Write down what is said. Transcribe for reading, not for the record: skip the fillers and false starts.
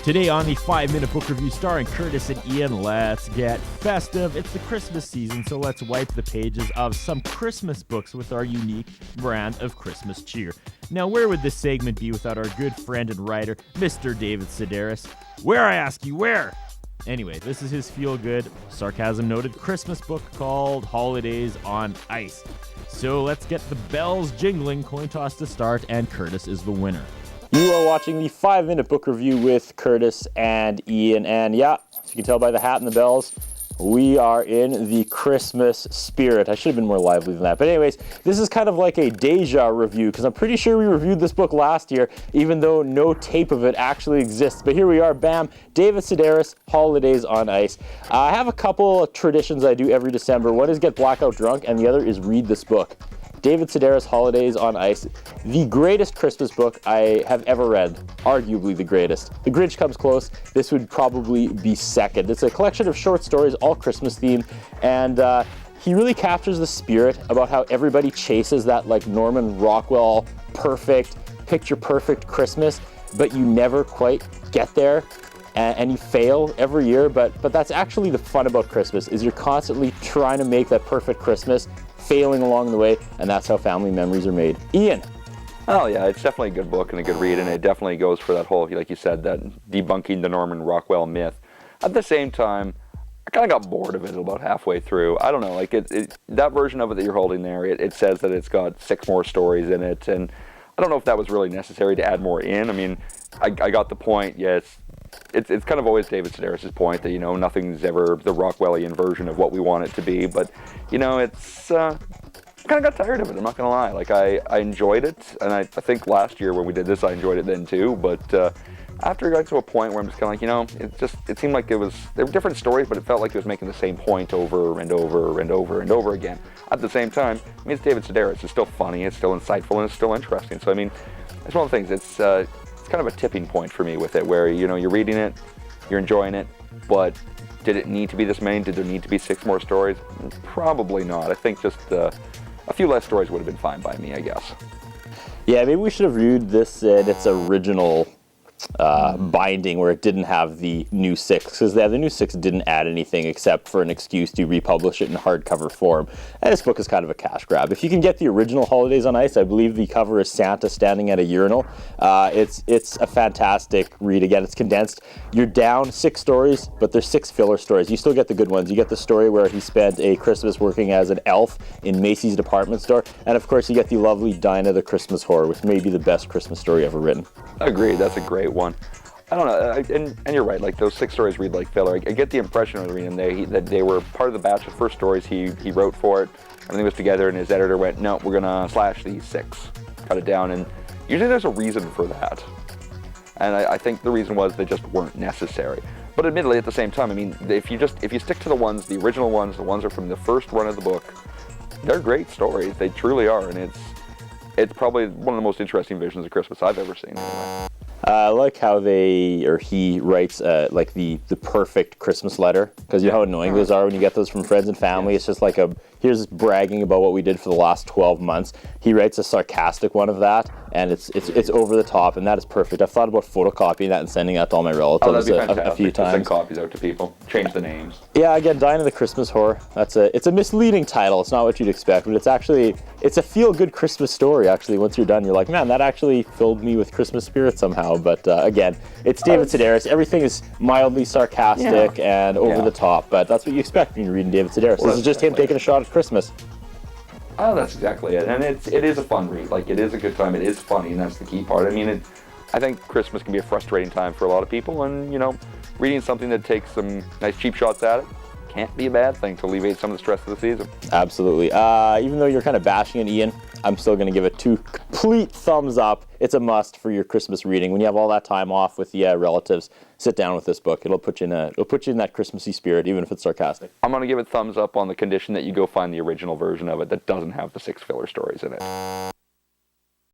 Today on the 5-Minute Book Review starring Curtis and Ian, let's get festive. It's the Christmas season, so let's wipe the pages of some Christmas books with our unique brand of Christmas cheer. Now, where would this segment be without our good friend and writer, Mr. David Sedaris? Where, I ask you, where? Anyway, this is his feel-good, sarcasm-noted Christmas book called Holidays on Ice. So let's get the bells jingling, coin toss to start, and Curtis is the winner. You are watching the 5-Minute Book Review with Curtis and Ian, and yeah, as you can tell by the hat and the bells, we are in the Christmas spirit. I should have been more lively than that. But anyways, this is kind of like a deja review, because I'm pretty sure we reviewed this book last year, even though no tape of it actually exists. But here we are, bam, David Sedaris, Holidays on Ice. I have a couple of traditions I do every December. One is get blackout drunk, and the other is read this book. David Sedaris, Holidays on Ice, the greatest Christmas book I have ever read, arguably the greatest. The Grinch comes close, this would probably be second. It's a collection of short stories, all Christmas themed, and he really captures the spirit about how everybody chases that like Norman Rockwell perfect, picture perfect Christmas, but you never quite get there. And you fail every year, but that's actually the fun about Christmas, is you're constantly trying to make that perfect Christmas, failing along the way, and that's how family memories are made. Ian. Oh yeah, it's definitely a good book and a good read, and it definitely goes for that whole, like you said, that debunking the Norman Rockwell myth. At the same time, I kind of got bored of it about halfway through. I don't know, like that version of it that you're holding there, it says that it's got 6 more stories in it, and I don't know if that was really necessary to add more in. I mean, I got the point, yes. It's kind of always David Sedaris' point that, you know, nothing's ever the Rockwellian version of what we want it to be, but, you know, it's, I kind of got tired of it, I'm not going to lie. Like, I enjoyed it, and I think last year when we did this, I enjoyed it then too, but after it got to a point where I'm just kind of like, you know, it seemed like there were different stories, but it felt like it was making the same point over and over and over and over again. At the same time, I mean, it's David Sedaris, it's still funny, it's still insightful, and it's still interesting, so I mean, it's one of the things, it's kind of a tipping point for me with it, where, you know, you're reading it, you're enjoying it, but did it need to be this many? Did there need to be 6 more stories? Probably not. I think just a few less stories would have been fine by me, I guess. Yeah, maybe we should have reviewed this in its original binding, where it didn't have the new 6, because the new 6 didn't add anything except for an excuse to republish it in hardcover form. And this book is kind of a cash grab. If you can get the original Holidays on Ice, I believe the cover is Santa standing at a urinal. It's a fantastic read. Again, it's condensed. You're down 6 stories, but there's 6 filler stories. You still get the good ones. You get the story where he spent a Christmas working as an elf in Macy's department store, and of course you get the lovely Dinah the Christmas Whore, which may be the best Christmas story ever written. Agreed, that's a great one. I don't know, and you're right, like those 6 stories read like filler. I get the impression when reading them that they were part of the batch of first stories he wrote for it. Everything was together, and his editor went, no, we're gonna slash these 6, cut it down, and usually there's a reason for that. And I think the reason was they just weren't necessary. But admittedly, at the same time, I mean, if you stick to the original ones, the ones that are from the first run of the book, they're great stories. They truly are, and it's probably one of the most interesting visions of Christmas I've ever seen. Anyway. I like how he writes like the perfect Christmas letter, because you know how annoying those are when you get those from friends and family. It's just like here's bragging about what we did for the last 12 months. He writes a sarcastic one of that, and it's over the top, and that is perfect. I've thought about photocopying that and sending that to all my relatives a few times. Send copies out to people. Change the names. Yeah, again, Dinah the Christmas Whore. It's a misleading title. It's not what you'd expect, but it's a feel-good Christmas story. Actually, once you're done, you're like, man, that actually filled me with Christmas spirit somehow. But again, it's David Sedaris. Everything is mildly sarcastic and over the top, but that's what you expect when you're reading David Sedaris. Well, this is just him taking a shot at Christmas. Oh, that's exactly it. And it is a fun read. Like, it is a good time. It is funny, and that's the key part. I mean, I think Christmas can be a frustrating time for a lot of people, and, you know, reading something that takes some nice cheap shots at it can't be a bad thing to alleviate some of the stress of the season. Absolutely. Even though you're kind of bashing it, Ian, I'm still going to give it 2 complete thumbs up. It's a must for your Christmas reading. When you have all that time off with the relatives, sit down with this book. It'll put you in that Christmassy spirit, even if it's sarcastic. I'm going to give it thumbs up on the condition that you go find the original version of it that doesn't have the 6 filler stories in it.